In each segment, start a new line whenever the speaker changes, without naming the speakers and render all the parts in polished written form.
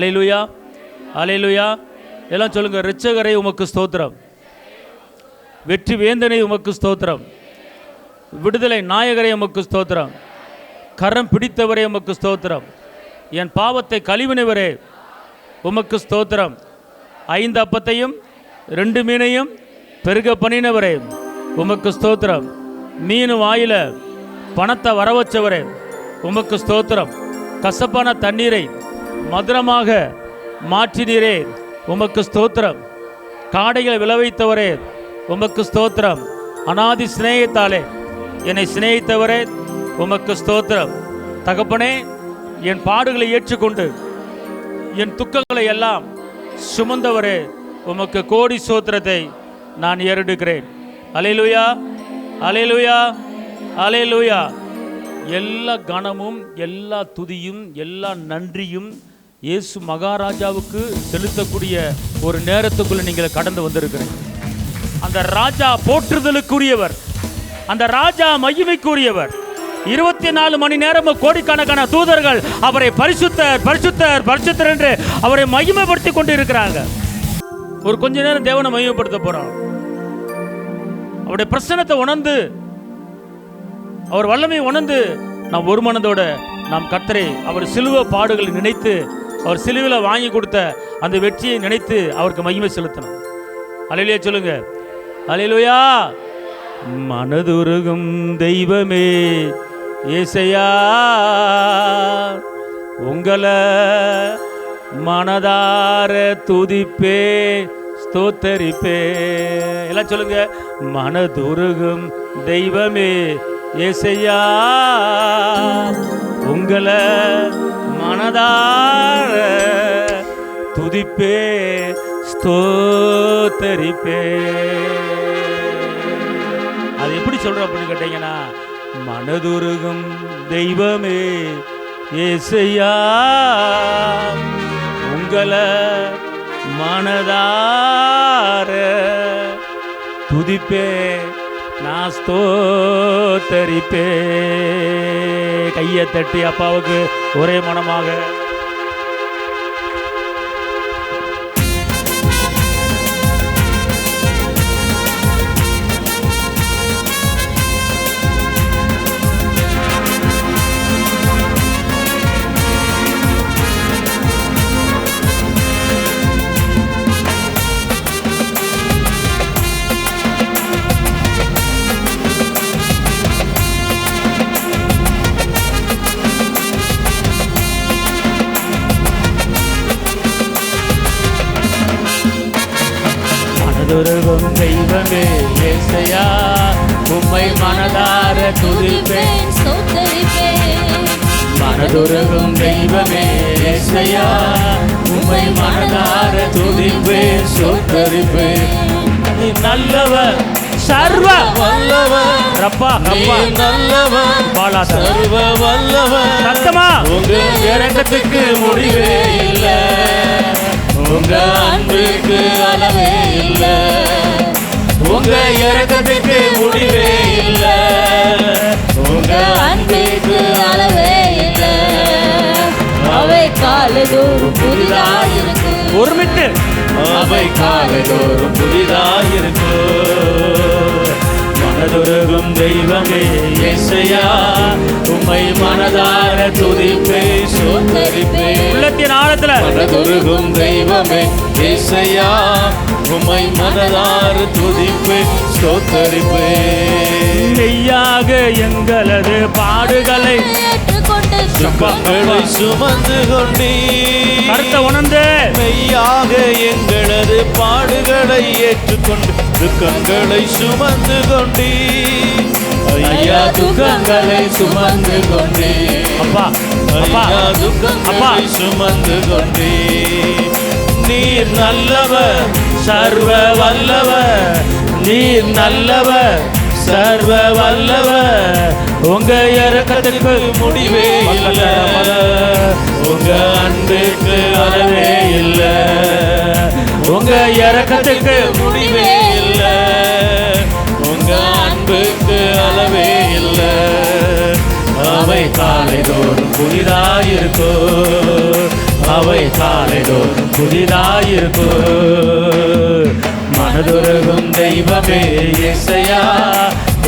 அல்லேலூயா, அல்லேலூயா. எல்லாம் சொல்லுங்க. இரட்சகரை உமக்கு ஸ்தோத்திரம், வெற்றி வேந்தனை உமக்கு ஸ்தோத்திரம், விடுதலை நாயகரை உமக்கு ஸ்தோத்திரம், கரம் பிடித்தவரே உமக்கு ஸ்தோத்திரம், என் பாவத்தை கழுவினவரே உமக்கு ஸ்தோத்திரம், 5 அப்பத்தையும் 2 மீனையும் பெருக பண்ணினவரே உமக்கு ஸ்தோத்திரம், மீன் வாயில பணத்தை வரவச்சவரே உமக்கு ஸ்தோத்திரம், கசப்பான தண்ணீரை மதுரமாக மாற்றினீரே உமக்கு ஸ்தோத்திரம், காடைகளை விளைவித்தவரே உமக்கு ஸ்தோத்திரம், அநாதி சிநேகத்தாலே என்னை சிநேகித்தவரே உமக்கு ஸ்தோத்திரம். தகப்பனே, என் பாடுகளை ஏற்றுக்கொண்டு என் துக்கங்களை எல்லாம் சுமந்தவரே உமக்கு கோடி ஸ்தோத்திரத்தை நான் ஏறெடுக்கிறேன். அல்லேலூயா, அல்லேலூயா, அல்லேலூயா. எல்லா கனமும் எல்லா துதியும் எல்லா நன்றியும் இயேசு மகாராஜாவுக்கு செலுத்தக்கூடிய ஒரு நேரத்துக்குள்ள நீங்கள் கடந்து வந்திருக்கிறீங்க. அந்த ராஜா போற்றுதலுக்குரியவர், அந்த ராஜா மகிமைக்குரியவர். 24 மணி நேரமும் கோடிக்கணக்கான தூதர்கள் அவரை பரிசுத்தர் பரிசுத்தர் பரிசுத்தர் என்று அவரை மகிமைப்படுத்தி கொண்டு இருக்கிறாங்க. ஒரு கொஞ்ச நேரம் தேவனை மகிமைப்படுத்த போறோம். அவருடைய பிரசன்னத்தை உணர்ந்து, அவர் வல்லமை உணர்ந்து, நாம் ஒரு மனதோட நாம் கர்த்தரை அவர் சிலுவை பாடுகளை நினைத்து, அவர் சிலுவையில் வாங்கி கொடுத்த அந்த வெற்றியை நினைத்து அவருக்கு மகிமை செலுத்தணும். அல்லேலூயா சொல்லுங்க. அல்லேலூயா. மனதுருகும் தெய்வமே ஏசையா, உங்களை மனதார துதிப்பே ஸ்தோத்தரிப்பே. எல்லாம் சொல்லுங்க. மனதுருகும் தெய்வமே ஏசையா, உங்களை மனதார துதிப்பே ஸ்தோத்தரிப்பே. அது எப்படி சொல்ற அப்படின்னு கேட்டீங்கன்னா, மனதுருகும் தெய்வமே ஏசையா, உங்களை மனதார துதிப்பே நான் ஸ்தோத்தரிப்பே. கையை தட்டி அப்பாவுக்கு ஒரே மனமாக மனதுருகும் தெய்வமே ஏசையா, உம்மை மனதார துதிப்பேன் ஸ்தோத்தரிப்பேன். மனதுருகும் தெய்வமே ஏசையா, உம்மை மனதார துதிப்பேன் ஸ்தோத்தரிப்பேன். நீ நல்லவர், சர்வ வல்லவர், ரப்பா ரப்பா நல்லவர், பாலா சர்வ வல்லவர். சத்தமா. உங்க இரக்கத்துக்கு முடிவே இல்லை, உங்க அன்புக்கு அளவே இல்லை, உங்க இரக்கத்துக்கு முடிவே இல்லை, உங்க அன்புக்கு அளவே இல்லை. அவை காலைதோறும் புதிதாயிருக்கு. ஒரு மிட்டு. அவை காலைதோறும் புதிதாயிருக்கு. மனதுருகும் தெய்வமே ஏசையா, உம்மை மனதார துதிப்பே ஸ்தோத்தரிப்பே. உள்ளத்தின் ஆழத்துல மனதுருகும் தெய்வமே ஏசையா, உம்மை மனதார துதிப்பே ஸ்தோத்தரிப்பே. மெய்யாக எங்களது பாடுகளை ஏற்றுக்கொண்டு சுமங்களை சுமந்து கொண்டீ. கருத்தை உணர்ந்து மெய்யாக எங்களது பாடுகளை ஏற்றுக்கொண்டு துக்கங்களை சுமந்து கொண்டீ. ஐயா துக்கங்களை சுமந்து கொண்டீ. அப்பா ஐயா துக்கங்களை சுமந்து கொண்டீ. நீர் நல்லவர், சர்வ வல்லவர், நீர் நல்லவர், சர்வ வல்லவர். உங்க இரக்கத்துக்கு முடிவே இல்லை, உங்க அன்புக்கு அளவே இல்லை, உங்க இரக்கத்துக்கு முடிவே இல்லை, உங்க அன்புக்கு அளவே இல்லை. அவை காலைதோறும் புதிதாயிருக்கோ, அவை காலைதோறும் புதிதாயிருக்கும். மனதுருகும் தெய்வமே இயேசையா,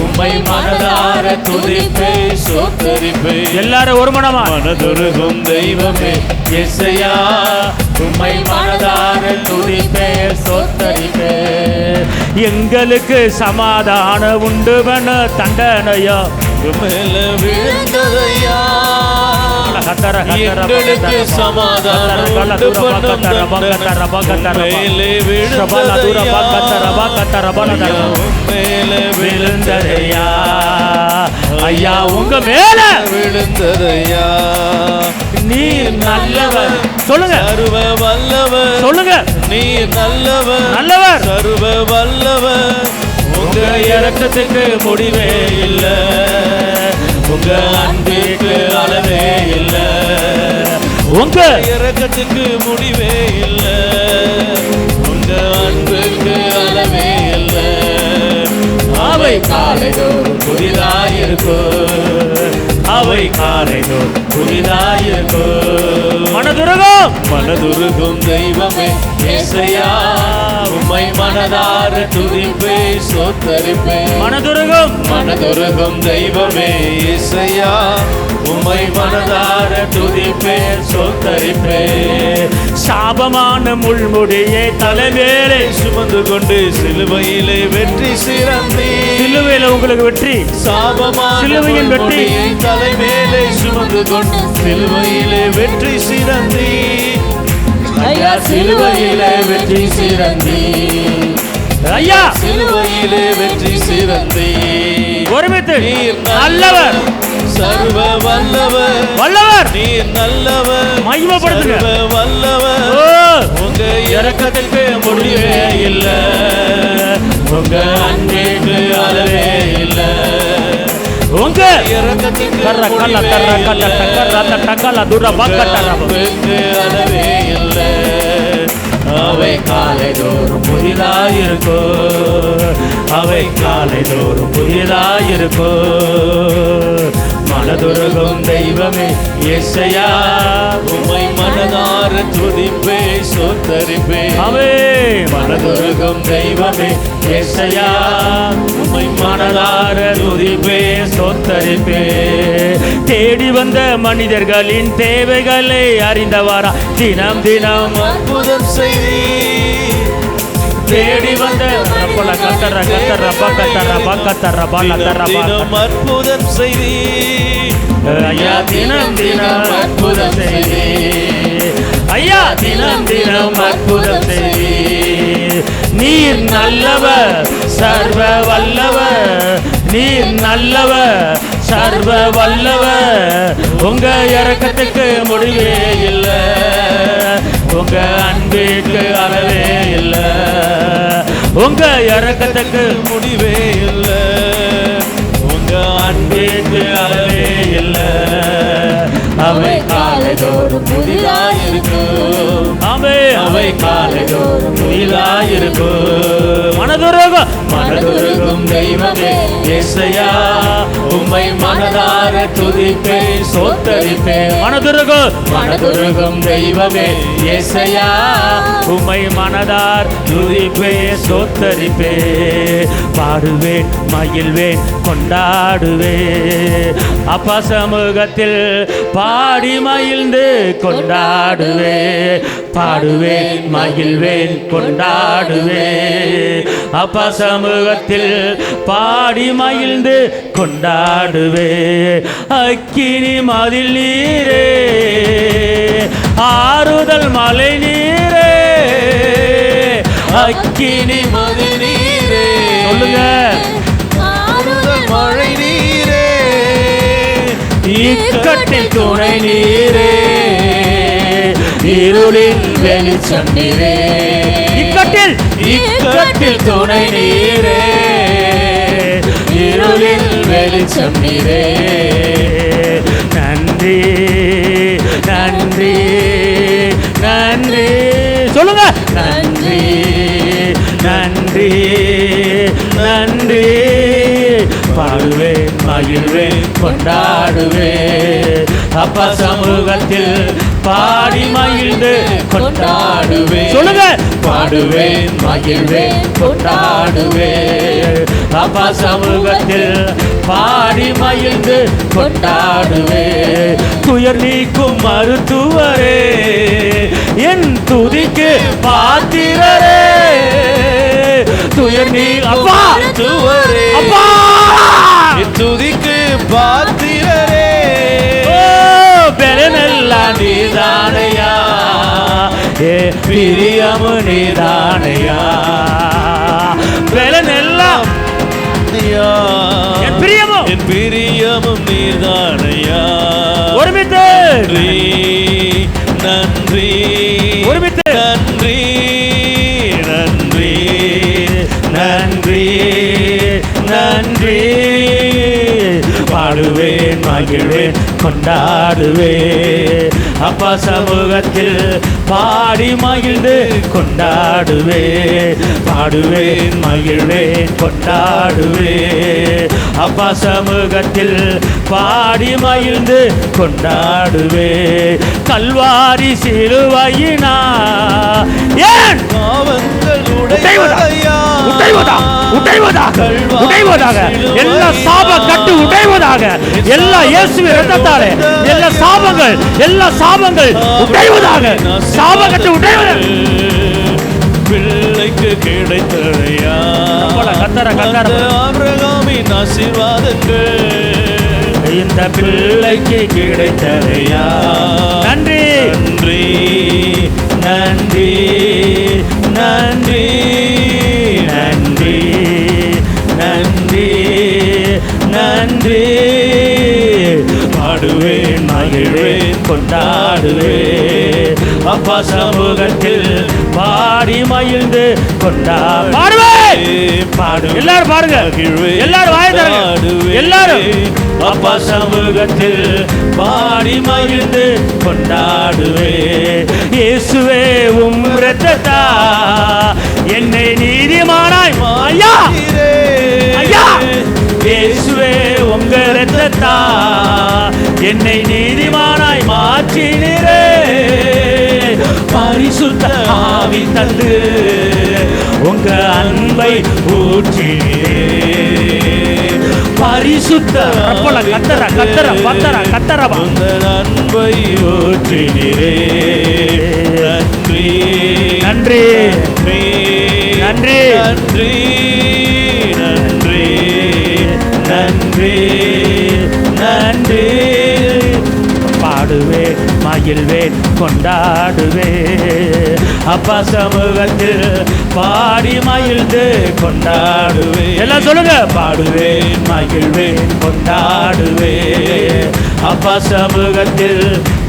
உம்மை மனதார துதிப்பே ஸ்தோத்திரிப்பே. எல்லாரும் ஒரு மனமா. மனதுருகும் தெய்வமே இயேசையா, உம்மை மனதார துதிப்பே ஸ்தோத்திரிப்பே. எங்களுக்கு சமாதானம் உண்டுவன தண்டனையா மேல விழுந்ததையா, எங்களுக்கு சமாதானம் மேல விழுந்ததையா ஐயா, உங்க மேல விழுந்ததையா. நீர் நல்லவர், சொல்லுங்க. சர்வ வல்லவர், சொல்லுங்க. நீர் நல்லவர், நல்லவர், சர்வ வல்லவர். உங்க இரக்கத்துக்கு முடிவே இல்லை, உங்க அன்புக்கு அளவே இல்லை, உங்க இரக்கத்துக்கு முடிவே இல்லை, உங்க அன்புக்கு அளவே இல்லை. அவை காலைதோறும் புதிதாயிருக்கும், அவை காலைதோறும் புதிதாயிருக்கும். மனதுருகும், மனதுருகும் தெய்வமே இயேசையா, உம்மை மனதார துதிப்பே ஸ்தோத்திரிப்பே. மனதுருகும், மனதுருகும் தெய்வமே இயேசையா, உம்மை மனதார துதிப்பே ஸ்தோத்திரிப்பே. சாபமான முள்முடியை தலைவேலை சுமந்து கொண்டு சிலுவையிலே வெற்றி சிறந்தே. சிலுவையில உங்களுக்கு வெற்றி, சாபமான சிலுவையின் வெற்றி. தலைவேலை சுமந்து கொண்டு சிலுவையிலே வெற்றி சிறந்தே. ஐயா சிலுவையிலே வெற்றி சிறந்தே, ஐயா சிலுவையிலே வெற்றி சிறந்தே. ஒருமித்து நீர் நல்லவர், சர்வ வல்லவர், வல்லவர். நீர் நல்லவர், மகிமைப்படுத்துங்க. சர்வ வல்லவர், உங்க இரக்கத்துக்கு முடிவே இல்லை, உங்க அன்புக்கு அளவே இல்லை, உங்க இரக்கத்துக்கு அளவே இல்லை. அவை காலைதோறும் புதிதாயிருக்கும், அவை காலைதோறும் புதிதாயிருக்கும். மனதுருகும் தெய்வமே இயேசையா, உம்மை மனதார துதிப்பே ஸ்தோத்திரிப்பே. அவே மனதுருகும் தெய்வமே இயேசையா, உம்மை மனதார துதிப்பே ஸ்தோத்திரிப்பே. தேடி வந்த மனிதர்களின் தேவைகளை அறிந்தவாரா தினம் தினம் அற்புதம் செய்தி. தேடி வந்த அற்புதம் செய்தி ஐயா, தினம் தினம் அற்புதம் செய்தி ஐயா, தினம் தினம் அற்புதம் செய்தி. நீர் நல்லவர், சர்வ வல்லவர், நீர் நல்லவர், சர்வ வல்லவர். உங்க இரக்கத்துக்கு முடிவே இல்லை, உங்க அன்பிற்கு அளவே இல்லை, உங்க இரக்கத்துக்கு முடிவே இல்லை, உங்க அன்பிற்கு அளவே இல்லை. அவை காலைதோறும் புதிதாயிருக்கும், அவை அவை காலைதோறும் புதிதாயிருக்கும். மனதுருகும், மனதுருகும் தெய்வமே இயேசையா, உம்மை மனதார துதிப்பே ஸ்தோத்திரிப்பே. மனதுருகும், மனதுருகும் தெய்வமே இயேசையா, உம்மை மனதார் துதிப்பே ஸ்தோத்திரிப்பே. பாடுவேன், மகிழ்வேன், கொண்டாடுவேன், அப்பா சமூகத்தில் பாடி மகிழ்ந்து கொண்டாடுவேன். பாடுவேன், மகிழ்வேன், கொண்டாடுவேன், அப்பா சமூகத்தில் பாடி மகிழ்ந்து கொண்டாடுவேன். அக்கினி மதில் நீரே, ஆறுதல் மலை நீரே, அக்கினி மதில் நீரே, சொல்லுங்க. ஆறுதல் மழை நீரே, இக்கட்டில் துணை நீரே, இருளில் வெளிச்சம் நீரே. இக்கட்டில், இக்கட்டில் துணை நீரே, இருளில் வெளிச்சம் நீரே. நன்றி, நன்றி, நன்றி, சொல்லுங்க. நன்றி, நன்றி, நன்றி. பாடு பாடுவேன் மகிழ்வேன் கொண்டாடுவேன். அப்பா சமூகத்தில் பாடி மகிழ்ந்து கொண்டாடுவேன். சொல்லுங்க, பாடுவேன் மகிழ்வேன் கொண்டாடுவேன். அப்பா சமூகத்தில் பாடி மகிழ்ந்து கொண்டாடுவேன். துயர் நீக்கும் மருத்துவரே, என் துதிக்கு பாத்திரரே. துயர் நீ அப்பா
மருத்துவரே,
அப்பா
என் துதிக்கு பாத்திரரே.
பெருமெல்லாம் நீதானையா, ஏ பிரியமு நீதானையா. பெருமெல்லாம் என் பிரியமும்
என் பிரியமும் நீதானையா.
ஒருமித்து
நன்றி
ஒருமித்து
நன்றி நன்றி
நன்றி நன்றி. பாடுவேன் மகிழ்வேன் கொண்டாடுவேன். அப்பா சமூகத்தில் பாடி மகிழ்ந்து கொண்டாடுவேன். பாடுவேன் மகிழ்வேன் கொண்டாடுவேன். அப்பா சமூகத்தில் பாடி மகிழ்ந்து கொண்டாடுவேன். கல்வாரி சிலுவையினா ஏன்
பாவங்கள்
உடைவதாக, எல்லா சாப கட்டு உடைவதாக, எல்லா இயேசுவின் இரத்தத்தாலே எல்லா சாபங்கள் உடைவதாக, சாப கட்டு உடைவதாக.
பிள்ளைக்கு கிடைத்ததையா ஆபிரகாமின் ஆசீர்வாதங்கள்
இந்த பிள்ளைக்கு கிடைத்ததையா. நன்றி நன்றி நன்றி நன்றி நன்றி நன்றி. பாடுவேன் மகிழ்வேன் கொண்டாடுவேன். அப்பா சமூகத்தில் பாடி மகிழ்ந்து கொண்டாடுவேன். எல்லாரும் பாடுங்க, எல்லாரும் வாய் தரங்க, எல்லாரும். அப்பா சமூகத்தில் பாடி மகிழ்ந்து கொண்டாடுவேன். இயேசுவே உம் இரத்தத்தா என்னை நீதிமானாய் ஐயா ஐயா. இயேசுவே உங்க இரத்தத்தா என்னை நீதிமானாய் மாற்றினீரே. பரிசுத்த ஆவி தந்து உங்க அன்பை ஊற்றினீரே. பரிசுத்த கத்தர உங்கள் அன்பை ஊற்றினீரே. நன்றி நன்றி நன்றி நன்றி நன்றி நன்றி நன்றி. பாடுவேன் மகிழ்வேன் கொண்டாடுவேன். அப்பா சமூகத்தில் பாடி மகிழ்ந்து கொண்டாடுவேன். எல்லாம் சொல்லுங்க, பாடுவேன் மகிழ்வேன் கொண்டாடுவேன். அப்பா சமூகத்தில்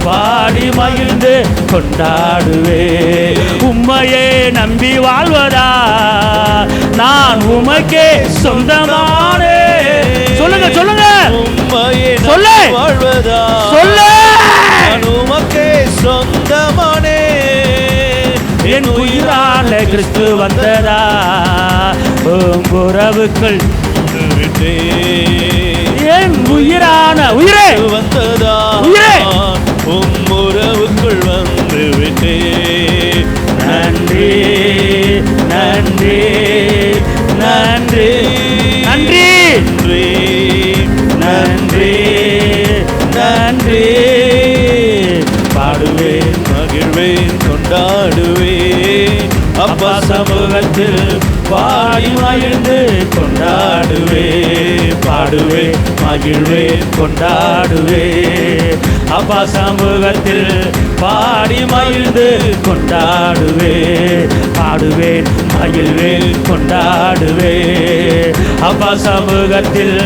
பாடி மகிழ்ந்து கொண்டாடுவேன். உம்மையே நம்பி வாழ்வதா நான் உமக்கே சொந்தமானே. சொல்லுங்க சொல்லுங்க,
உம்மையே
சொல்லு
வாழ்வதா
சொல்லு.
நான் உமக்கே சொந்தமானே.
என் உயிரான கிறிஸ்து வந்ததா உறவுக்குள் என் உயிரான உயிரே
வந்ததா
உயிரே
உறவுக்குள் வந்து விட்டே.
நன்றி நன்றி நன்றி நன்றி நன்றி நன்றி. பாடுவேன்
மகிழ்வேன் கொண்டாடுவேன்.
அப்பா சமூகத்தில் பாடி மகிழ்ந்து கொண்டாடுவேன். பாடுவேன் மகிழ்வேன் கொண்டாடுவேன். அப்பா சமூகத்தில் பாடி மகிழ்ந்து கொண்டாடுவேன். பாடுவேன் மகிழ்வேன் கொண்டாடுவேன். அப்பா சமூகத்தில்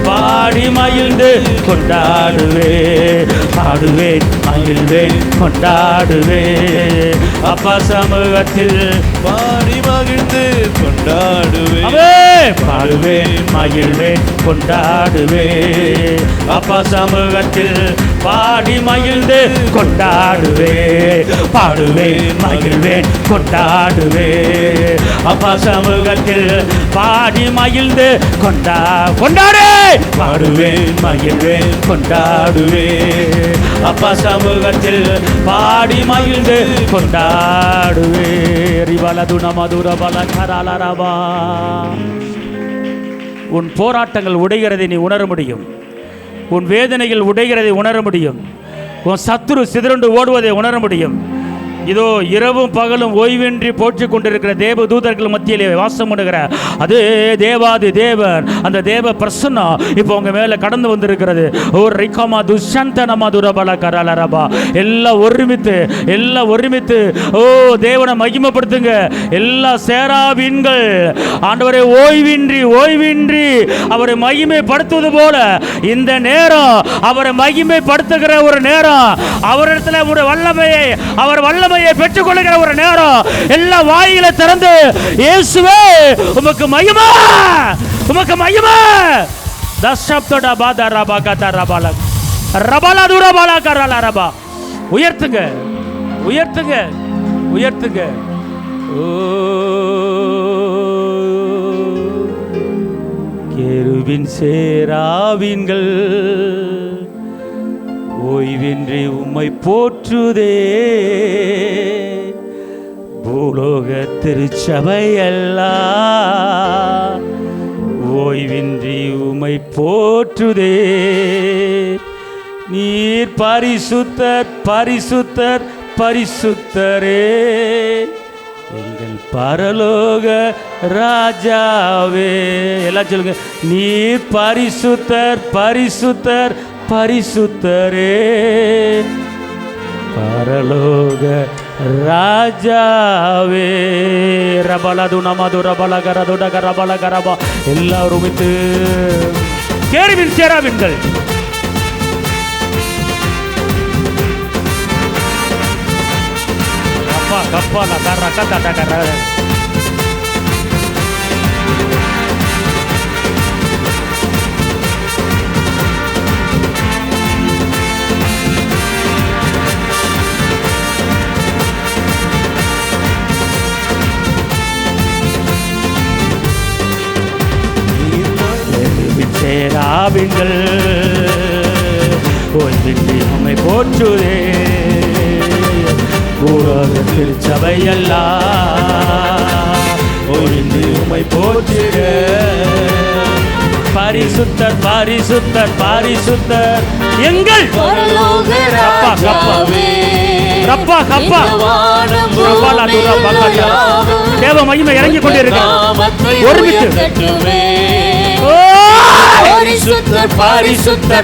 பாடி மகிழ்ந்து கொண்டாடுவேன். பாடுவேன் மகிழ்வேன் கொண்டாடுவேன். அப்பா சமூகத்தில்
பாடி மகிழ்ந்து கொண்டாடுவேன்.
பாடுவேன் மகிழ்வேன் கொண்டாடுவேன். அப்பா சமூகத்தில் பாடி மகிழ்ந்து கொண்டாடுவே, பாடுவேன் மகிழ்வேன் கொண்டாடுவே. அப்பா சமூகத்தில் பாடி மகிழ்ந்து கொண்டாடு, பாடுவேன் மகிழ்வேன் கொண்டாடுவே. அப்பா சமூகத்தில் பாடி மகிழ்ந்து கொண்டாடுவே. ரிவலதுன மதுர பல கரலரபா. உன் போராட்டங்கள் உடைகிறதை நீ உணர முடியும். உன் வேதனைகள் உடைகிறதை உணர முடியும். உன் சத்துரு சிதறண்டு ஓடுவதை உணர முடியும். இதோ இரவும் பகலும் ஓய்வின்றி போற்றிக் கொண்டிருக்கிற தேவ தூதர்கள் மத்தியிலே வாசம் பண்ணுகிற அதே தேவாதி தேவன், அந்த தேவ பிரசன்னம் இப்போ உங்க மேல கடந்து வந்திருக்கிறது. ஓ ரிகமா துஷந்தனமா துரபல கரலரபா. எல்லாம் ஒருமித்து ஓ தேவனை மகிமைப்படுத்துங்க. எல்லா சேராபீன்கள் ஆண்டவரை ஓய்வின்றி அவரை மகிமைப்படுத்துவது போல இந்த நேரம் அவரை மகிமைப்படுத்துகிற ஒரு நேரம். அவரிடத்துல ஒரு வல்லமையை பெற்றுக் கொள்ளுகிற ஒரு நேரம். எல்லா வாயில திறந்து இயேசுவே உமக்கு மகிமை, உமக்கு மகிமை. தசப்தட பாதரபா கதரபல ரபல துரபல கரலரபா. உயர்த்துங்க. ஓ கேருபின் சேராவின்கள் ஓய்வின்றி உம்மை போற்றுதே. பூலோக திருச்சபையெல்லாம் ஓய்வின்றி உம்மை போற்றுதே. நீர் பரிசுத்தர் பரிசுத்தரே, எங்கள் பரலோக ராஜாவே. எல்லாம் சொல்லுங்க. நீர் பரிசுத்தர் பரிசுத்தரே, பரலோக ராஜாவே. ரபலது நமது ரபலகரதுட கரபலகரபா. எல்லாரும் கேருபீன் சேராபீன்கள் கப்பா கப்பா கர கட்ட கர. சேராபீன்கள் ஓய்வின்றி உம்மை போற்றுதே. பூலோக திருச்சபையெல்லாம் ஓய்வின்றி உம்மை போற்றுக. பரிசுத்தர் எங்கள்
பரலோக ராஜாவே.
ரப்பா கப்பா தேவ மகிமை இறங்கி கொண்டிருக்க.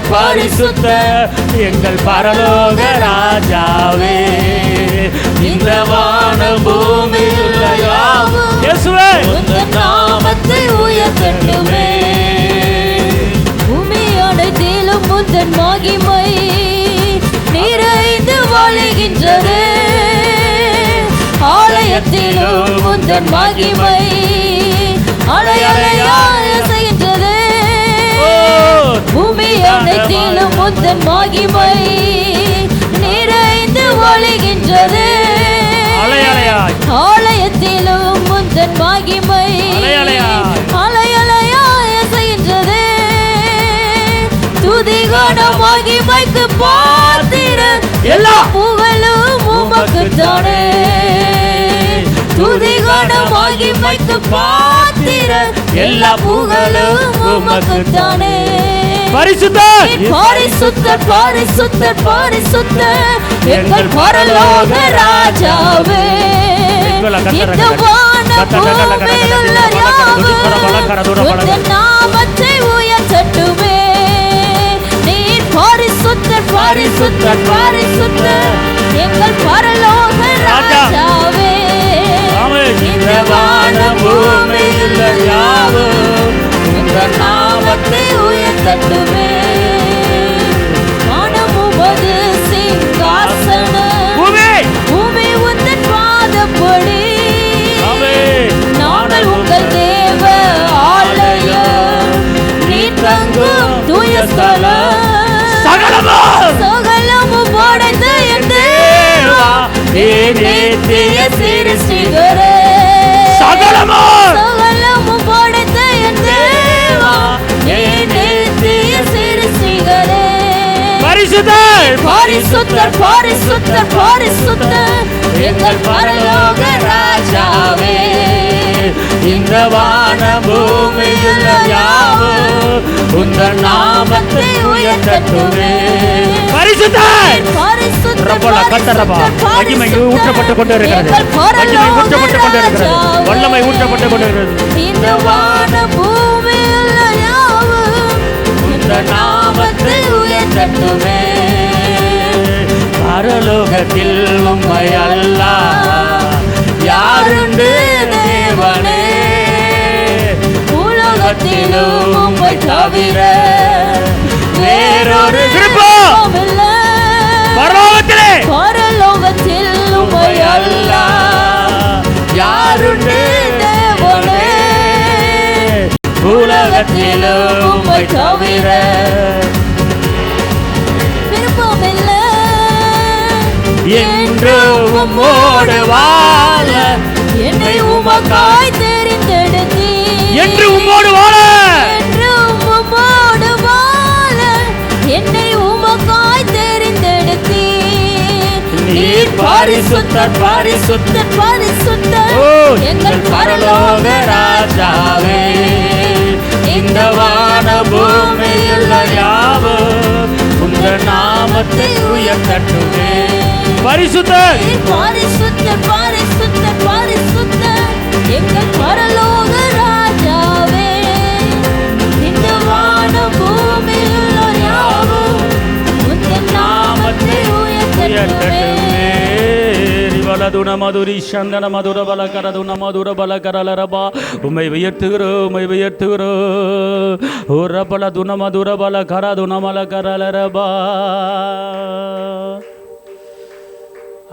பரிசுத்தர் எங்கள் பரலோக ராஜாவே. இந்த வான பூமியில் இயேசுவே
உந்தன் நாமத்தை உயர்த்தட்டுமே. பூமி அனைத்திலும் உந்தன் மகிமை நிறைந்து வாழுகின்றது. ஆலயத்திலும் உந்தன் மகிமை அலையலையாய் செய்கின்றது. பூமி அனைத்திலும் உந்தன் மகிமை நிறைந்து வாழுகின்றது. ஆலயத்திலும் உந்தன் மகிமை அலையலையாய் செய்கின்றது. துதிகான மகிமைக்கு பாத்திரர் எல்லா புகழும் உமக்குத்தானே. துதிகான மகிமைக்கு பாத்திரர் எல்லா புகழும் உமக்குத்தானே.
பரிசுத்தர்
எங்கள் பரலோக ராஜாவே. இந்த வான பூமியுள்ள யாவும் உந்தன் நாமத்தை உயர்த்தட்டுமே. நீர் பரிசுத்தர் எங்கள் பரலோக ராஜாவே. இந்த வான பூமியுள்ள யாவும் உந்தன் நாமத்தை உயர்த்தட்டுமே. வானம் உமது சிங்காசனம், பூமி உந்தன் பாதப்படி. நாங்கள் உங்கள் தேவ ஆலயம், நீர் தங்கும் தூய ஸ்தலம். சகலம் நித்திய சிருஷ்டிகரே
சகலமும்
படைத்த என் தேவா நித்திய சிருஷ்டிகரே
பரிசுத்தர்
பரிசுத்தர் பரிசுத்தர் பரிசுத்தர் எங்கள் பரலோக ராஜாவே
இந்த வான பூமியில் யாவும் உந்தன் நாமத்தை உயர்த்தட்டுமே பரிசுத்தர் ரப்பல கட்டரபா மகிமை ஊற்றப்பட்டு கொண்டு இருக்கிறது மகிமை ஊற்றப்பட்டு கொண்டு இருக்கிறது வல்லமை ஊற்றப்பட்டு கொண்டு இருக்கிறது
இந்த வான பூமியில் யாவும்
உந்தன் நாமத்தை உயர்த்தட்டுமே பரலோகத்தில் உம்மை அல்லாஹ் யாருண்டு தேவனே உலகத்திலும் உம்மை தவிர வேறொரு விருப்பம்
இல்லை.
பரலோகத்திலே
பரலோகத்தில் உம்மை
அல்லாஹ் யாருண்டு தேவனே உலகத்திலும் உம்மை தவிர
விருப்பமில்லை.
என்று உம்மோடு வாழ
என்னை உமக்காய் தெரிந்தெடுத்தீர்.
என்று உம்மோடு வாழ
என்று உம்மோடு வாழ என்னை உமக்காய் தெரிந்தெடுத்தீர்.
நீர் பரிசுத்தர் பரிசுத்தர்
பரிசுத்தர்
ஓ
எங்கள் பரலோக
ராஜாவே இந்த வான பூமியில் யாவும் உங்கள் நாமத்தை உயர்த்தட்டுமே பரிசுத்தர்
பரிசுத்தர் பரிசுத்தர் பரிசுத்தர் எங்கள் பரலோக ராஜாவே இந்த வான பூமியில் யாவும் உந்தன் நாமத்தை உயர்த்தட்டுமே.
ரிவலதுன மதுரி சந்தன மதுர பலகரதுன மதுர பலகரலரபா உம்மை உயர்த்துகிறோம் உம்மை உயர்த்துகிறோம் ஓ ரபலதுன மதுர பலகரதுன மலகரலரபா.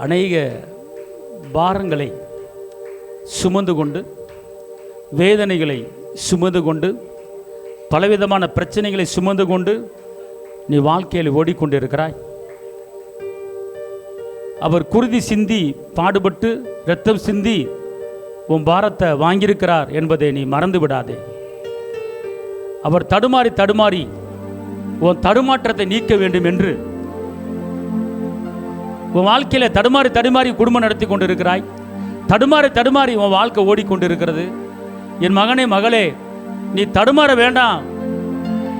அநேக பாரங்களை சுமந்து கொண்டு வேதனைகளை சுமந்து கொண்டு பலவிதமான பிரச்சனைகளை சுமந்து கொண்டு நீ வாழ்க்கையில் ஓடிக்கொண்டிருக்கிறாய். அவர் குருதி சிந்தி பாடுபட்டு இரத்தம் சிந்தி உன் பாரத்தை வாங்கியிருக்கிறார் என்பதை நீ மறந்து விடாதே. அவர் தடுமாறி தடுமாறி உன் தடுமாற்றத்தை நீக்க வேண்டும் என்று உன் வாழ்க்கையில் தடுமாறி தடுமாறி குடும்பம் நடத்தி கொண்டிருக்கிறாய். தடுமாறி தடுமாறி உன் வாழ்க்கை ஓடிக்கொண்டிருக்கிறது. என் மகனே மகளே, நீ தடுமாற வேண்டாம்.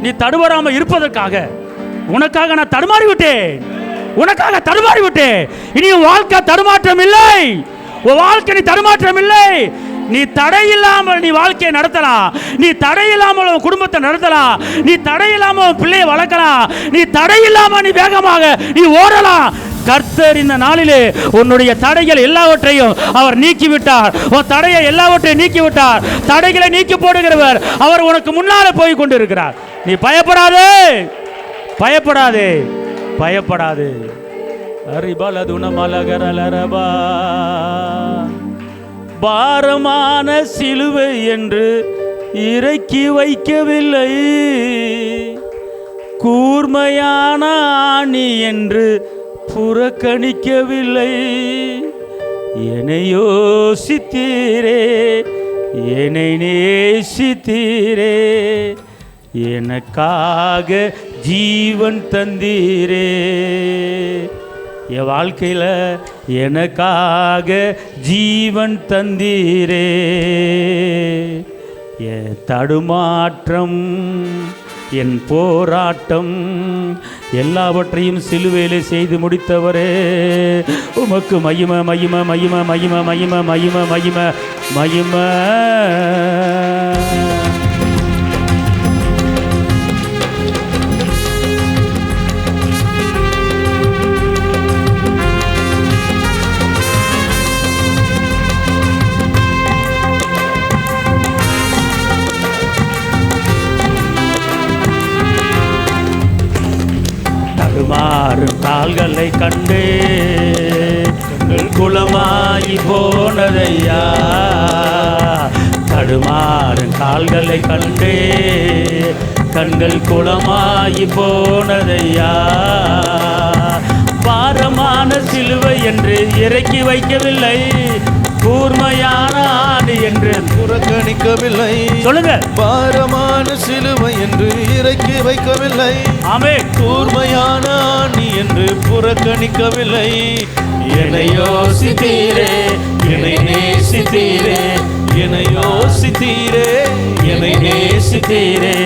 நீ தடுமாறாமல் இருப்பதற்காக உனக்காக நான் தடுமாறி விட்டேன். உனக்காக தடுமாறி விட்டேன். இனி உன் வாழ்க்கை தடுமாற்றம் இல்லை. உன் வாழ்க்கை நீ தடுமாற்றம் இல்லை. நீ தடையில்லாமல் நீ வாழ்க்கையை நடத்தலாம். நீ தடையில்லாமல் உன் குடும்பத்தை நடத்தலாம். நீ தடையில்லாமல் உன் பிள்ளையை வளர்க்கலாம். நீ தடையில்லாமல் நீ வேகமாக நீ ஓடலாம். கர்த்தர் இந்த நாளிலே உன்னுடைய தடைகள் எல்லாவற்றையும் அவர் நீக்கிவிட்டார். உன் தடையை எல்லாவற்றையும் நீக்கிவிட்டார். தடைகளை நீக்கி போடுகிறவர் அவர் உனக்கு முன்னாலே போய் கொண்டிருக்கிறார். நீ பயப்படாதே, பயப்படாதே, பயப்படாதே. அரிபலதுனமலகரலரபா பாரமான சிலுவை என்று இறக்கி வைக்கவில்லை, கூர்மையான ஆணி என்று புறக்கணிக்கவில்லை. என்னை யோசித்தீரே, என்னை நேசித்தீரே, எனக்காக ஜீவன் தந்தீரே. என் வாழ்க்கையில் எனக்காக ஜீவன் தந்தீரே. என் தடுமாற்றம் என் போராட்டம் எல்லாவற்றையும் சிலுவையிலே செய்து முடித்தவரே, உமக்கு மகிம மகிம மகிம மகிம மகிம மகிம மகிம மகிம. தடுமாறும் கால்களை கண்டு குளமாகி போனதையா. தடுமாறும் கால்களை கண்டு கண்கள் குளமாகி போனதையா. பாரமான சிலுவை என்று இறக்கி வைக்கவில்லை, கூர்மையான ஆணி என்று
புறக்கணிக்கவில்லை.
சொல்லுங்க.
பாரமான சிலுவை என்று இறக்கி வைக்கவில்லை,
ஆமென்.
கூர்மையான ஆணி என்று புறக்கணிக்கவில்லை. என்னை யோசித்தீரே, என்னை நேசித்தீரே, என்னை யோசித்தீரே, என்னை நேசித்தீரே,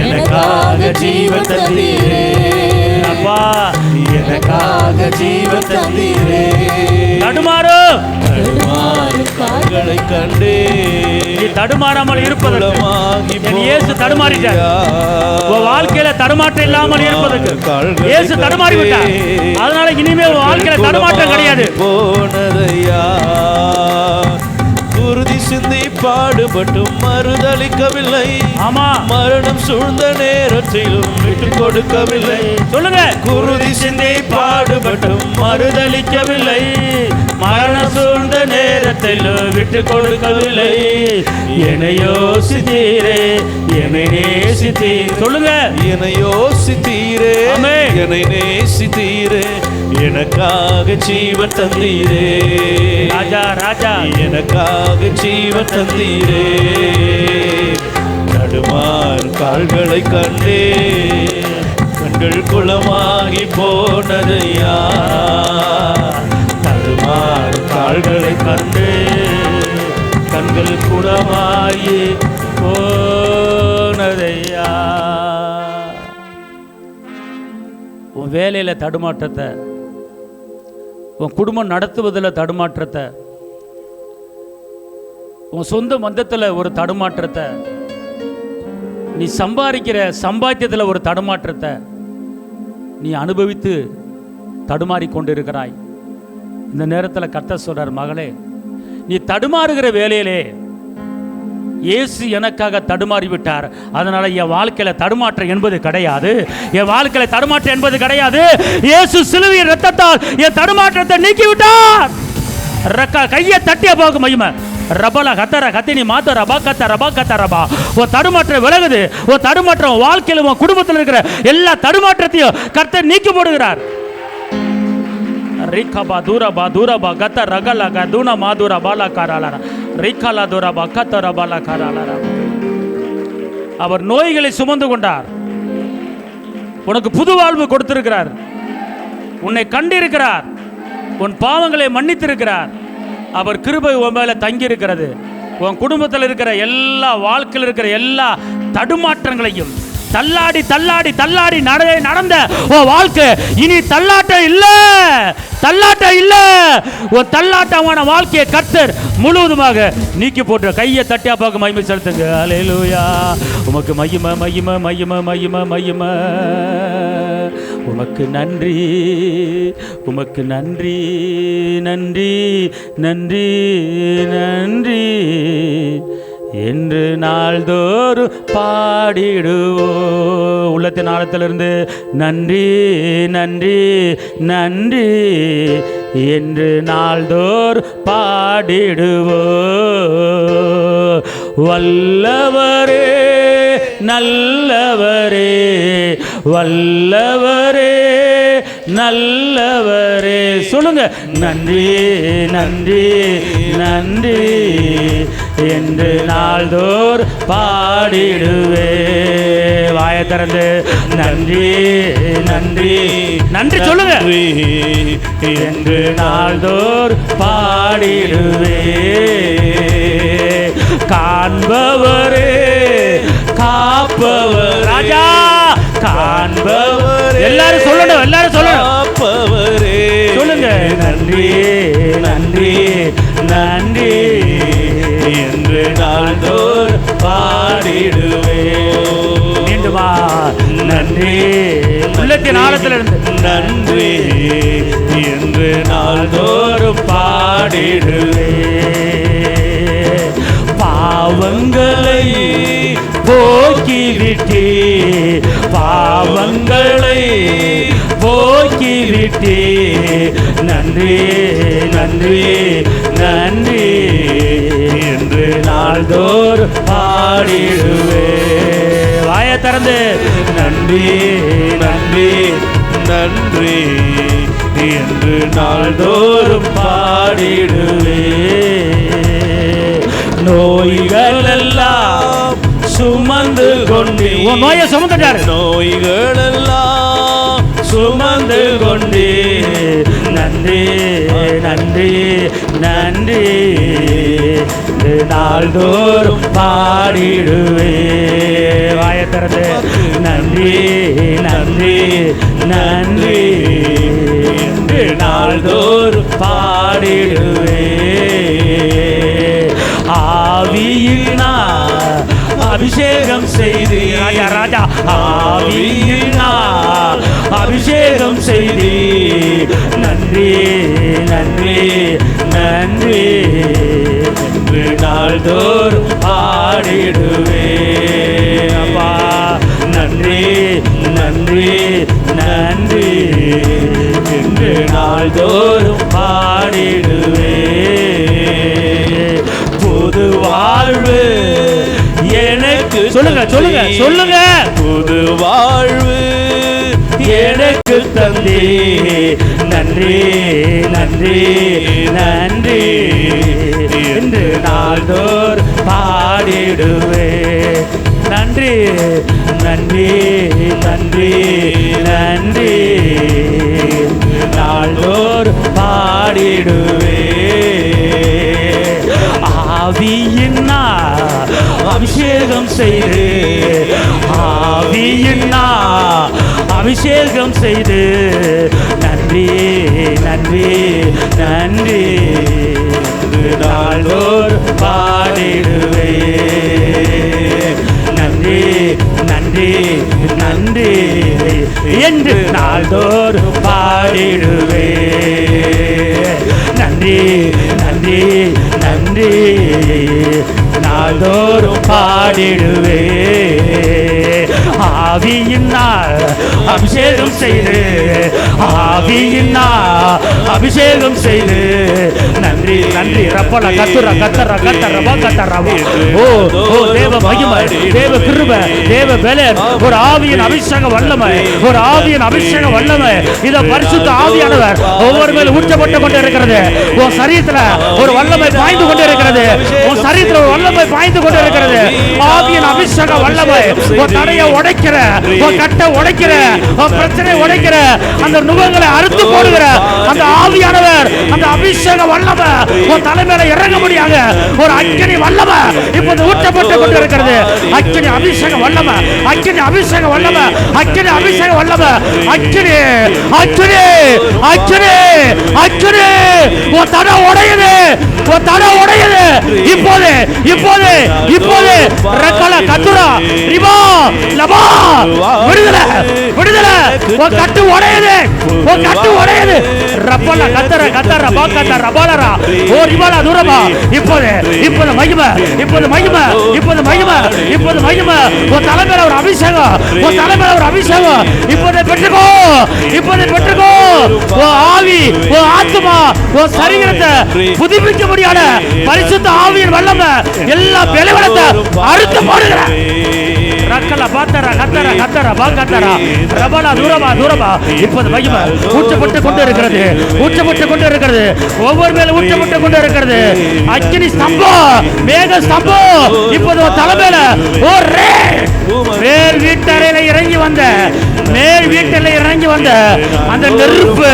எனக்காக ஜீவன் தந்தீரே.
அப்பா,
எனக்காக ஜீவன் தந்தீரே.
தடுமாறும்
கால்களை கண்டே
நீ தடுமாறாமல் இருப்பதற்கு என் இயேசு தடுமாறிட்டார். உன் வாழ்க்கையில தடுமாற்றம் இல்லாமல் இருப்பதற்கு இயேசு தடுமாறி விட்டார். அதனால இனிமே உன் வாழ்க்கையில தடுமாற்றம் கிடையாது.
போனதையா குருதி சிந்தி பாடுபட்டும் மறுதளிக்கவில்லை.
ஆமா,
மரணம் சூழ்ந்த நேரத்திலும் விட்டு கொடுக்கவில்லை.
சொல்லுங்க.
குருதி சிந்தி பாடுபட்டும்
மறுதளிக்கவில்லை, மரணம் சூழ்ந்த நேரத்தில் விட்டு கொடுக்கவில்லை. என்னை யோசித்தீரே, என்னை நேசித்தீர். சொல்லுங்க.
என்னை யோசித்தீரே,
ஆமென்.
என்னை நேசித்தீரே, எனக்காக ஜீவன் தந்தீரே.
ராஜா ராஜா
எனக்காக ஜீவன் தந்தீரே. தடுமாறு கால்களை கண்டே கண்கள் குளமாகி போனதையா. தடுமாறு கால்களை கண்டே கண்கள் குளமாகி போனதையா. உன் வேலையில தடுமாற்றத்தை, உன் குடும்பம் நடத்துவதில் தடுமாற்றத்தை, உன் சொந்த பந்தத்தில் ஒரு தடுமாற்றத்தை, நீ சம்பாதிக்கிற சம்பாத்தியத்தில் ஒரு தடுமாற்றத்தை நீ அனுபவித்து தடுமாறி கொண்டிருக்கிறாய். இந்த நேரத்தில் கர்த்தர் சொல்றார், மகளே, நீ தடுமாறுகிற வேலையிலே இயேசு எனக்காக தடுமாறி விட்டார். அதனால என் வாழ்க்கையில தடுமாற்றம் என்பது கிடையாது. என் வாழ்க்கையில தடுமாற்றம் என்பது கிடையாது. இயேசு சிலுவையின் இரத்தத்தால் என் தடுமாற்றத்தை நீக்கி விட்டார். கையை தட்டிய போக மகிமை ரபலா கத்தர கத்தினி மாத்த ரபா கத்த ரபா கத்த ரபா. உன் தடுமாற்றம் விலகுது. உன் தடுமாற்றம் வாழ்க்கையில் உன் குடும்பத்தில் இருக்கிற எல்லா தடுமாற்றத்தையும் கர்த்தர் நீக்கி போடுகிறார். ரிகபா தூரபா தூரபா கத்த ரகல கதுன மாதுர பாலா காராலா ரிகலா தூரபா கத்த ரபாலா காராலா. அவர் நோய்களை சுமந்து கொண்டார். உனக்கு புது வாழ்வு கொடுத்திருக்கிறார். உன்னை கண்டிருக்கிறார். உன் பாவங்களை மன்னித்திருக்கிறார். அவர் கிருபை உன் மேல தங்கி இருக்கிறது. உன் குடும்பத்தில் இருக்கிற எல்லா வாழ்க்கையில் இருக்கிற எல்லா தடுமாற்றங்களையும் தள்ளாடி தள்ளாடி தள்ளாடி நடந்த உன் வாழ்க்கை இனி தள்ளாட்டம் இல்ல, தள்ளாட்டம் இல்ல. உன் தள்ளாட்டமான வாழ்க்கையை கர்த்தர் முழுவதுமாக நீக்கி போட்டு கையை தட்டியா பார்க்க மகிமை செலுத்துங்க. அல்லேலூயா. உமக்கு மகிமை மகிமை மகிமை மகிமை மகிமை. உமக்கு நன்றி, உமக்கு நன்றி நன்றி நன்றி நன்றி என்று நாள்தோறும் பாடிடுவோ. உள்ளத்தின் ஆழத்திலிருந்து நன்றி நன்றி நன்றி என்று நாள்தோறும் பாடிடுவோ. வல்லவரே நல்லவரே, வல்லவரே நல்லவரே. சொல்லுங்க. நன்றி நன்றி நன்றி என்று நாள்தோர் பாடிடுவே. வாய திறந்து நன்றி நன்றி நன்றி சொல்லுங்க என்று நாள்தோர் பாடிடுவே. காண்பவரே காப்பவர் ராஜா, காண்பவர் எல்லாரும் சொல்லணும், எல்லாரும் சொல்லணும். காப்பவரே
சொல்லுங்க. நன்றி நன்றி நன்றி
என்று நாள்தோர் பாடிடுவே.
மீண்டுமா நன்றி. உள்ளத்தின் ஆழத்திலிருந்து
நன்றி என்று நாள்தோறும் பாடிடுவே.
பாவங்களை போக்கிவிட்டே, பாவங்களை போக்கிவிட்டே. நன்றி நன்றி நன்றி என்று நாள்தோர் பாடிடுவே. வாய திறந்து நன்றி
நன்றி நன்றி
என்று நாள்தோறும் பாடிடுவே. நோய்கள் எல்லாம் சுமந்து கொண்டே,
உன் நோயை சுமந்துட்டாரு.
நோய்கள் எல்லாம் சுமந்து கொண்டே. நன்றி நன்றி நன்றி என்று நாள்தோறும் பாடிடுவே.
வாயை திறந்து
நன்றி நன்றி நன்றி என்று நாள்தோறும் பாடிடுவே. ஆவியினால் அபிஷேகம் செய்து
ராஜா ராஜா
ஆவியினால் அபிஷேகம் செய்தி. நன்றி நன்றி நன்றி என்று நாள்தோறும் பாடிடுவே. அப்பா நன்றி நன்றி நன்றி என்று நாள்தோறும் பாடிடுவே. புது வாழ்வு எனக்கு
சொல்லுங்க சொல்லுங்க சொல்லுங்க.
புது வாழ்வு எனக்கு தந்தே. நன்றி நன்றி நன்றி என்று நாள்தோறும் பாடிடுவே. நன்றி நன்றி நன்றி நன்றி நாள்தோறும் பாடிடுவே. ஆவியினால் அபிஷேகம் செய்து, ஆவியினால் அபிஷேகம் செய்து. நன்றி நன்றி நன்றி நாள்தோறும் பாடிடுவே. நன்றி நன்றி நன்றி என்று நாள்தோறும் பாடிடுவே. நன்றி நன்றி நன்றி நாள்தோறும் பாடிடுவே. ஆவியினால் அபிஷேகம் செய்து, ஆவியினால் அபிஷேகம் செய்து. நன்றி நன்றி ரப்பல கத்துர கத்தர கத்தரவா கத்தரவா. ஓ ஓ தேவ மகிமை, தேவ கிருபை, தேவ பலன், ஒரு ஆவியின் அபிஷேக வல்லமை, ஒரு ஆவியின் அபிஷேக வல்லமை. இத பரிசுத்த ஆவியானவர் ஒவ்வொரு மேலும் ஊற்றப்பட்டு கொண்டு இருக்கிறது. உன் சரீரத்துல ஒரு வல்லமை பாய்ந்து கொண்டு இருக்கிறது. உன் சரீரத்துல ஒரு வல்லமை பாய்ந்து கொண்டு இருக்கிறது. ஆவியின் அபிஷேக வல்லமை உன் தடையை உடைக்கிற, உன் கட்டை உடைக்கிற, உன் பிரச்சனை உடைக்கிற, அந்த நுகங்களை அறுத்து போடுகிற அந்த ஆவியானவர், அந்த அபிஷேக வல்லமை உன் தலைமையில இறங்க முடியாத ஒரு அக்கினி வல்லமை இப்போது ஊற்றப்பட்டு கொண்டு இருக்கிறது. அக்கினி அபிஷேக வல்லமை, அக்கினி அபிஷேக வல்லமை, அக்கினி அபிஷேக வல்லமை, அக்கினி அக்கினி அக்கினி அக்கினி. உன் தடை உடையுது, உன் தடை உடையுது. இப்போது இப்போது இப்போது ரக்கல கத்துரா ரிபா லபா விடுதலை விடுதலை. உன் கட்டு உடையுது, உன் கட்டு உடையுது. ரப்பல கத்தர கத்தர பாக்கத்த ரபாலரா ஓ ரிபாலா தூரமா. இப்போது இப்போது மகிமை, இப்போது மகிமை, இப்போது மகிமை, இப்போது மகிமை. உன் தலைமையில ஒரு அபிஷேகம், உன் தலைமையில ஒரு அபிஷேகம் இப்போதை பெற்றுக்கோ, இப்போதை பெற்றுக்கோ. உன் ஆவி, உன் ஆத்மா, உன் சரீரத்தை புதுப்பிக்க முடியாத பரிசுத்த ஆவியின் வல்லமை எல்லா பலவீனத்தை அறுத்து போடுகிற. ரக்கல பாத்தர கத்தர கத்தர பாக்கத்தர ரபலா தூரமா தூரமா. இப்போது மகிமை ஊற்றப்பட்டு கொண்டு இருக்கிறது, ஊற்றப்பட்டு கொண்டு இருக்கிறது. ஒவ்வொரு மேலும் ஊற்றப்பட்டு கொண்டு இருக்கிறது. அக்கினி ஸ்தம்பம், மேக ஸ்தம்பம் இப்போது தலைமையில ஒரே மேல் வீட்டறையில இறங்கி வந்த, மேல் வீட்டில் இறங்கி வந்த அந்த நெருப்பு,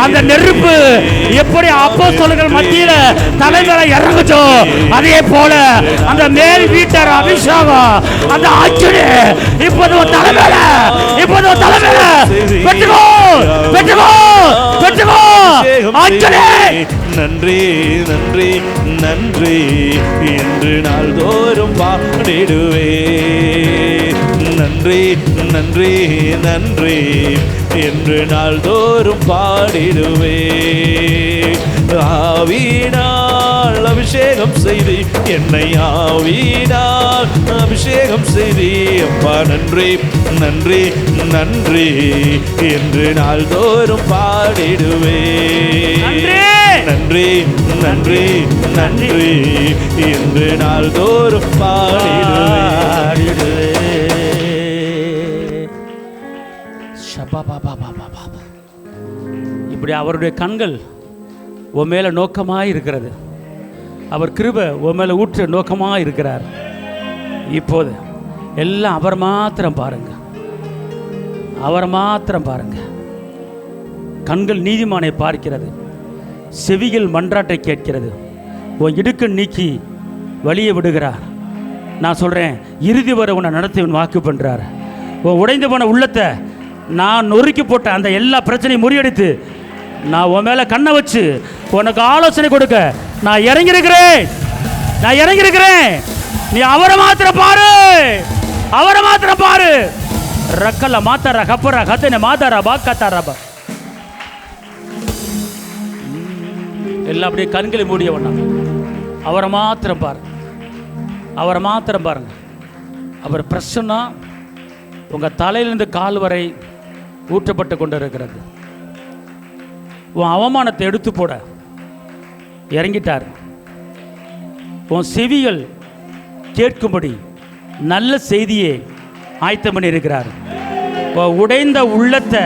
அந்த நெருப்பு எப்படி அப்போஸ்தலர்கள் மத்தியில தலைமையில இறங்குச்சோ அதே போல அந்த மேல் வீட்டர் அபிஷேகம், அந்த அக்கினி இப்போது தலைமையில, இப்போது தலைமையில பெற்றுக்கோ, பெற்றுக்கோ, பெற்றுக்கோ அக்கினி. நன்றி நன்றி நன்றி என்று நாள்தோறும் பாடிடுவே. நன்றி நன்றி நன்றி என்று நாள்தோறும் பாடிடுவே. ஆவியினால் அபிஷேகம் செய்து என்னை, ஆவியினால் அபிஷேகம் செய்து. அப்பா நன்றி நன்றி நன்றி என்று நாள்தோறும் பாடிடுவே. நன்றி நன்றி நன்றி என்று நாள்தோறும் பாடிடுவே.
இப்படி அவருடைய கண்கள் உன் மேலே நோக்கமாக இருக்கிறது. அவர் கிருபை உன் மேலே ஊற்ற நோக்கமாக இருக்கிறார். இப்போது எல்லாம் அவர் மாத்திரம் பாருங்க, அவர் மாத்திரம் பாருங்க. கண்கள் நீதிமானை பார்க்கிறது, செவிகள் மன்றாட்டை கேட்கிறது. உன் இடுக்கு நீக்கி வழியை விடுகிறார். நான் சொல்கிறேன், இறுதி வரை உன்னை நடத்தி வாக்கு பண்ணுறார். உன் உடைந்து போன உள்ளத்தை நான் நொறுக்கி போட்ட அந்த எல்லா பிரச்சனையும் முறியடித்து நான் உன் மேலே கண்ணை வச்சு உனக்கு ஆலோசனை கொடுக்க நான் இறங்கியிருக்கிறேன். நான் இறங்கியிருக்கிறேன். நீ அவரை மாத்திரம் பாரு, அவரை மாத்திரம் பாரு. ரக்கல மாத்தாரா கப்பரா கத்தனை மாத்தாரா பாக்காத்தாரா. எல்லாம் அப்படியே கண்களை மூடியவண்ணா அவரை மாத்திரம் பாரு, அவரை மாத்திரம் பாருங்க. அவர் பிரசன்னா உங்கள் தலையிலிருந்து கால் வரை ஊற்றப்பட்டு கொண்டு இருக்கிறது. உன் அவமானத்தை எடுத்து போட இறங்கிட்டார். உன் செவிகள் கேட்கும்படி நல்ல செய்தியை ஆயத்தம் பண்ணி இருக்கிறார். உன் உடைந்த உள்ளத்தை,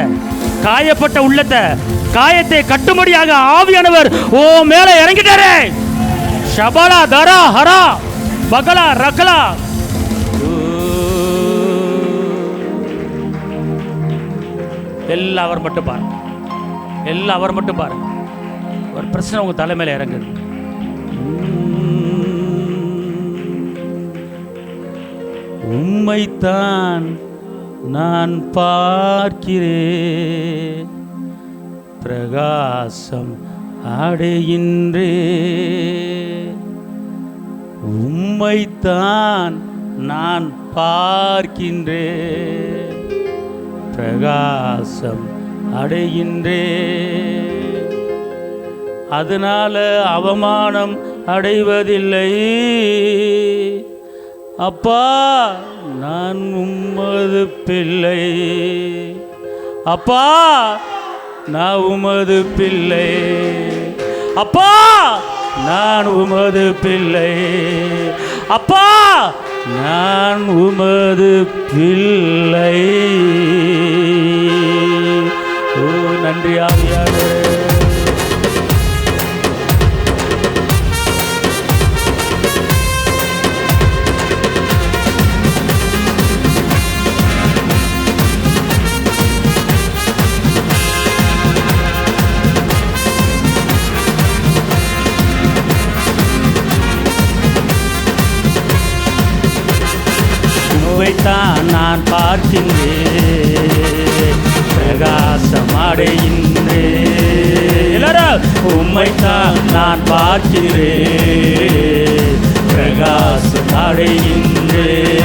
காயப்பட்ட உள்ளத்தை, காயத்தை கட்டும்படியாக ஆவியானவர் ஓ மேலே இறங்கிட்டாரே. ஷபலா தரா ஹரா பகலா ரகலா. எல்லாம் அவர் மட்டும் பாருங்க, எல்லாம் அவர் மட்டும் பாருங்க. ஒரு பிரச்சனை உங்க தலைமையில இறங்குது. உம்மைத்தான் நான் பார்க்கிறேன், பிரகாசம் அடைகின்றேன். உம்மைத்தான் நான் பார்க்கின்றேன், பிரகாசம் அடைகின்றேன். அதனால அவமானம் அடைவதில்லை. அப்பா நான் உமது பிள்ளை, அப்பா நான் உமது பிள்ளை, அப்பா நான் உமது பிள்ளை, அப்பா நான் உமது பிள்ளை. ஓ நன்றி ஆவியானவரே. உம்மைத்தான் நான் பார்க்கின்றேன், பிரகாசம் அடைகின்றேன். எல்லாரும் உம்மைத்தான் நான் பார்க்கிறேன், பிரகாசம் அடைகின்றேன்.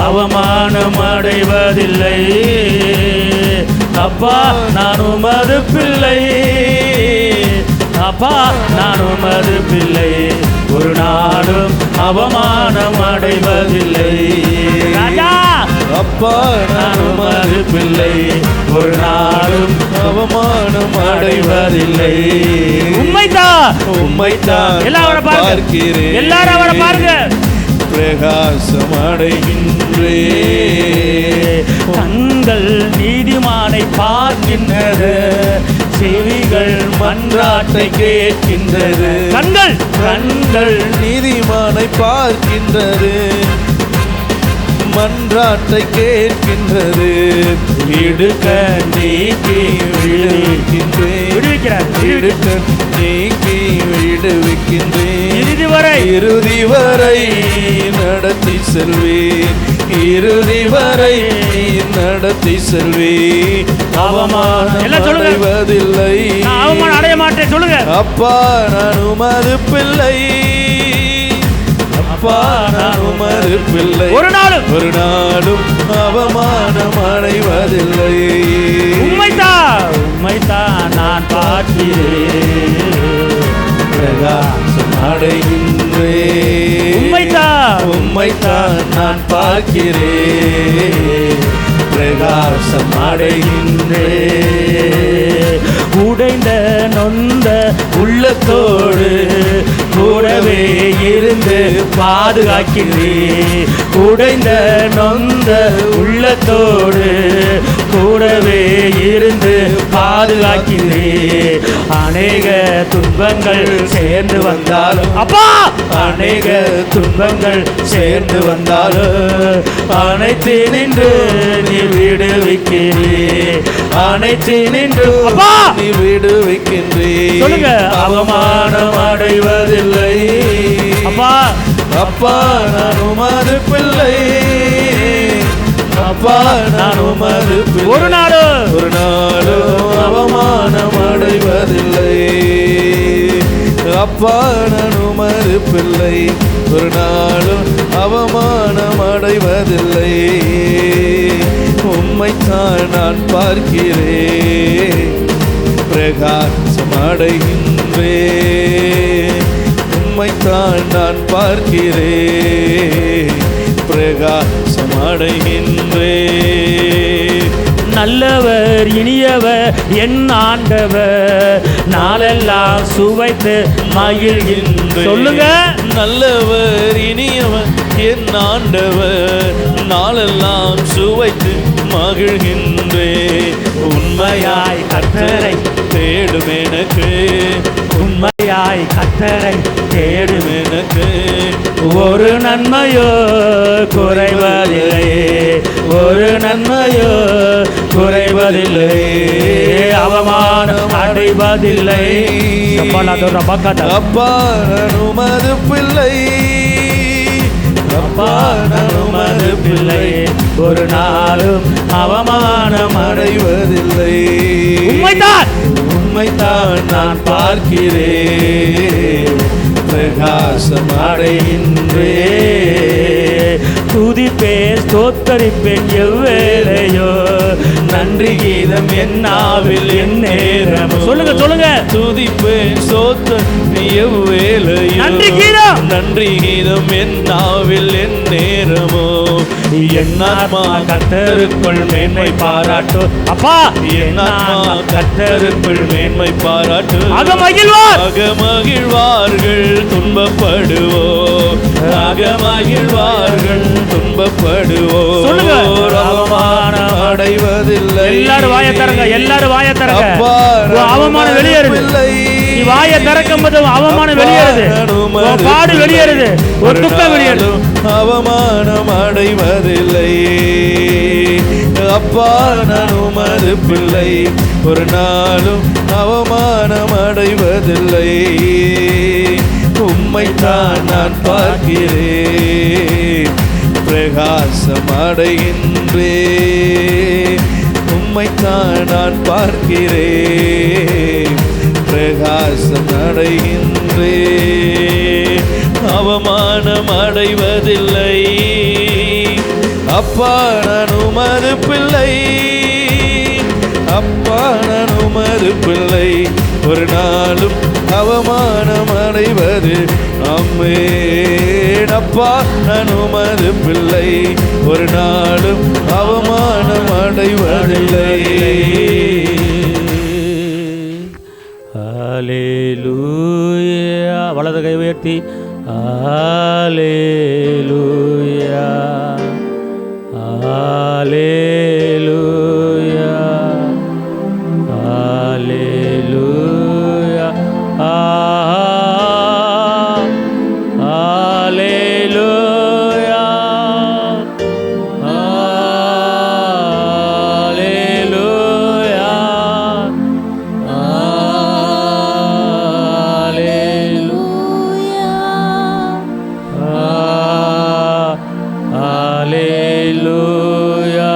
அவமானம் அடைவதில்லை. அப்பா நான் உமது பிள்ளை, அப்பா நான் உமது பிள்ளை. ஒரு நாளும் அவமானம் அடைவதில்லை. ராஜா
அப்பா
நான் உமது பிள்ளை, ஒரு நாளும் அவமானம் அடைவதில்லை. உம்மைத்தான்,
உம்மைத்தான்
எல்லாரும்
பார்க்கிறேன்,
எல்லாரும் அவரை பாருங்க.
பிரகாசம் அடைகின்றேன்.
கண்கள் நீதிமானை பார்க்கின்றது, செவிகள் மன்றாட்டை கேட்கின்றது. கண்கள்
கண்கள் நீதிமானை பார்க்கின்றது, மன்றாட்டை கேட்கின்றது.
இடுக்க நீக்கி விடுவிக்கிறார்,
இடுக்க நீக்கி விடுவிக்கின்றேன்.
இறுதி வரை
நடத்தி செல்வேன், இறுதி வரை நடத்தி செல்வேன். அவமானம் அடைவதில்லை.
அவமானம் அடைய மாட்டேன் சொல்லுங்க.
அப்பா நான் உமது பிள்ளை, அப்பா நான் உமது பிள்ளை.
ஒரு நாளும்
அவமானம் அடைவதில்லை.
உம்மைத்தான், உம்மைத்தான் நான் பார்க்கிறேன்,
பிரகாசம் அடைகின்றேன். உம்மைத்தான் நான் பார்க்கிறேன், பிரகாசம் அடைகின்றேன்.
உடைந்த நொந்த உள்ளத்தோடு கூடவே இருந்து பாதுகாக்கின்றேன். உடைந்த நொந்த உள்ளத்தோடு கூடவே இருந்து
பாதுகாக்கிறே. அநேக துன்பங்கள் சேர்ந்து வந்தாலும் அப்பா, அநேக துன்பங்கள் சேர்ந்து வந்தாலும் அனைத்து நின்று நீ விடுவிக்கிறே. அனைத்து நின்று அப்பா
நீ விடுவிக்கின்றே.
சொல்லுங்க. அவமானம் அடைவதில்லை அப்பா.
அப்பா நான் உமது பிள்ளை. அப்பா நான் உமது பிள்ளை.
ஒரு நாளும்
அவமானம் அடைவதில்லை. அப்பா நான் உமது பிள்ளை. ஒரு நாளும் அவமானம் அடைவதில்லை. உம்மைத்தான் நான் பார்க்கிறேன், பிரகாசம் அடைகின்றேன். உம்மைத்தான் நான் பார்க்கிறேன், பிரகாசம் அடைகின்றேன்.
நல்லவர் இனியவர் என் ஆண்டவர், நாளெல்லாம் சுவைத்து மகிழ்கின்றேன். சொல்லுங்க.
நல்லவர் இனியவர் என் ஆண்டவர், நாளெல்லாம் சுவைத்து மகிழ்கின்றேன். உண்மையாய் கர்த்தரை தேடும் எனக்கு, உண்மையாய் கர்த்தரை தேடும் எனக்கு ஒரு நன்மையோ குறைவதில்லை. ஒரு நன்மையோ குறைவதில்லை. அவமானம் அடைவதில்லை. அப்பா நான் உமது பிள்ளை. அப்பா நான் உமது பிள்ளை. ஒரு நாளும் அவமானம் அடைவதில்லை. உம்மைத்தான் நான் பார்க்கிறேன், பிரகாசம் அடைகின்றேன். துதிப்பேன் ஸ்தோத்தரிப்பேன் எவ்வேளையோ, நன்றி கீதம் என் நாவில் என் நேரம். சொல்லுங்க சொல்லுங்க. துதிப்பேன் ஸ்தோத்தரிப்பேன் எவ்வேளையோ, நன்றி கீதம். நன்றி கீதம் என் நாவில் என் நேரமோ. என் ஆத்மா கர்த்தருக்குள் மேன்மை பாராட்டு. அப்பா என் ஆத்மா கர்த்தருக்குள் மேன்மை பாராட்டு. அகமகிழ்வார்கள் துன்பப்படுவோ, அகமகிழ்வார்கள் துன்பப்படுவோ. அவமானம் அடைவதில்லை.
எல்லாரும் வாயை திறங்க, எல்லாரும் வாயை திறங்க. அவமானம் வெளியேறுது. நீ வாயை திறக்கும் போது அவமானம் வெளியேறுது, பாடு வெளியேறுது, ஒரு துக்கம் வெளியேறுது.
அவமானம் அடைவதில்லை. அப்பா நான் உமது பிள்ளை. ஒரு நாளும் அவமானம் அடைவதில்லை. உம்மைத்தான் நான் பார்க்கிறேன், பிரகாசம் அடைகின்றேன். உம்மைத்தான் நான் பார்க்கிறேன், பிரகாசம் அடைகின்றேன். அவமானம் அடைவதில்லை. அப்பா நான் உமது பிள்ளை. அப்பா நான் உமது பிள்ளை. ஒரு நாளும் அவமானம் அடைவது அம்மேன். அப்பா நான் உமது பிள்ளை. ஒரு நாளும் அவமானம் அடைவதில்லை.
ஹல்லேலூயா. வலது கை உயர்த்தி ஹல்லேலூயா, ஹல்லேலூயா, ஹல்லேலூயா, ஹல்லேலூயா, ஹல்லேலூயா, ஹல்லேலூயா.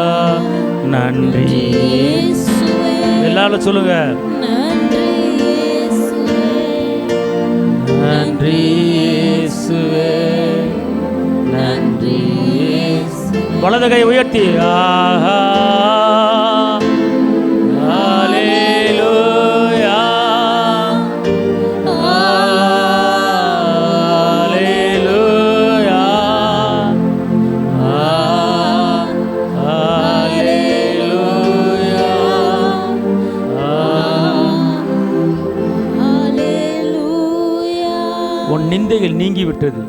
நன்றி. எல்லாரும் சொல்லுங்க. நன்றி இயேசுவே, நன்றி. வலது கை உயர்த்தி ஆஹா, ஹல்லேலூயா, ஹல்லேலூயா, ஹல்லேலூயா, உன் நிந்தைகள் நீங்கிவிட்டது,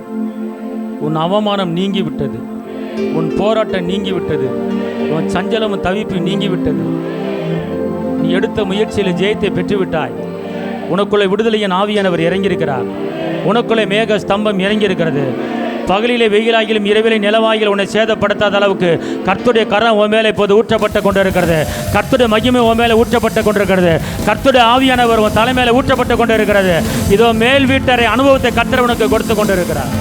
உன் அவமானம் நீங்கிவிட்டது, உன் போராட்டம் நீங்கிவிட்டது, உன் சஞ்சலமும் தவிப்பு நீங்கிவிட்டது.
நீ எடுத்த முயற்சியில் ஜெயத்தை பெற்றுவிட்டாய். உனக்குள்ளே விடுதலையின் ஆவியானவர் இறங்கியிருக்கிறார். உனக்குள்ளே மேக ஸ்தம்பம் இறங்கியிருக்கிறது. பகலிலே வெயிலாகிலும் இரவிலே நிலவாகிலும் உன்னை சேதப்படுத்தாத அளவுக்கு கர்த்தருடைய கரம் உன் மேலே இப்போது ஊற்றப்பட்டு கொண்டிருக்கிறது. கர்த்தருடைய மகிமை உன் மேலே ஊற்றப்பட்டு கொண்டிருக்கிறது. கர்த்தருடைய ஆவியானவர் உன் தலை மேலே ஊற்றப்பட்டு கொண்டிருக்கிறது. இதோ மேல் வீட்டரை அனுபவத்தை கர்த்தர் உனக்கு கொடுத்து கொண்டிருக்கிறார்.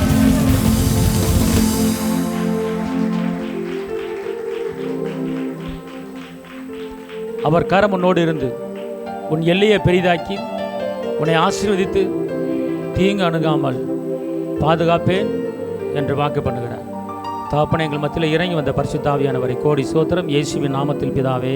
அவர் கரம் உன்னோடு இருந்து உன் எல்லையை பெரிதாக்கி உன்னை ஆசீர்வதித்து தீங்கு அணுகாமல் பாதுகாப்பேன் என்று வாக்கு பண்ணுகிறார். தகப்பனே, எங்கள் மத்தியில் இறங்கி வந்த பரிசுத்த ஆவியானவரை கோடி சோத்திரம். இயேசுவின் நாமத்தில் பிதாவே.